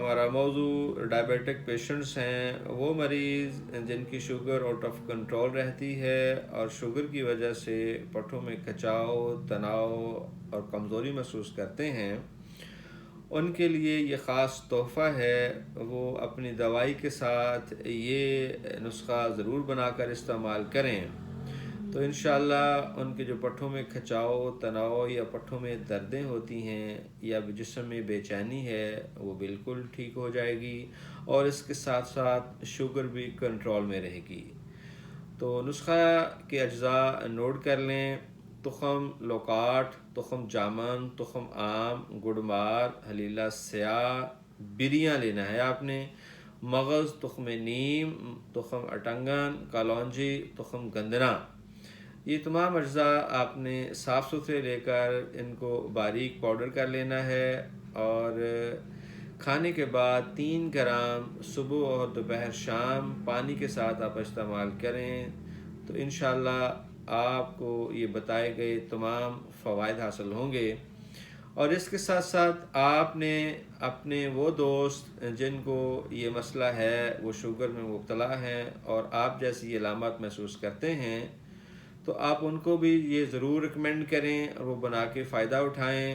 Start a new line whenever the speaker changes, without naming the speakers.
ہمارا موضوع diabetic patients ہیں، وہ مریض جن کی شوگر آؤٹ آف کنٹرول رہتی ہے اور شوگر کی وجہ سے پٹھوں میں کھچاؤ، تناؤ اور کمزوری محسوس کرتے ہیں۔ ان کے لیے یہ خاص تحفہ ہے، وہ اپنی دوائی کے ساتھ یہ نسخہ ضرور بنا کر استعمال کریں، تو انشاءاللہ ان کے جو پٹھوں میں کھچاؤ، تناؤ یا پٹھوں میں دردیں ہوتی ہیں یا جسم میں بے چینی ہے وہ بالکل ٹھیک ہو جائے گی، اور اس کے ساتھ ساتھ شوگر بھی کنٹرول میں رہے گی۔ تو نسخہ کے اجزاء نوٹ کر لیں: تخم لوکاٹ، تخم جامن، تخم عام، گڑ مار، حلیلہ سیاہ، بریاں لینا ہے آپ نے، مغز، تخم نیم، تخم اٹنگن، کالونجی، تخم گندنا۔ یہ تمام اجزاء آپ نے صاف ستھرے لے کر ان کو باریک پاؤڈر کر لینا ہے، اور کھانے کے بعد 3 گرام صبح اور دوپہر شام پانی کے ساتھ آپ استعمال کریں، تو انشاءاللہ آپ کو یہ بتائے گئے تمام فوائد حاصل ہوں گے۔ اور اس کے ساتھ ساتھ آپ نے اپنے وہ دوست جن کو یہ مسئلہ ہے، وہ شوگر میں مبتلا ہیں اور آپ جیسی علامات محسوس کرتے ہیں، تو آپ ان کو بھی یہ ضرور ریکمینڈ کریں اور وہ بنا کے فائدہ اٹھائیں۔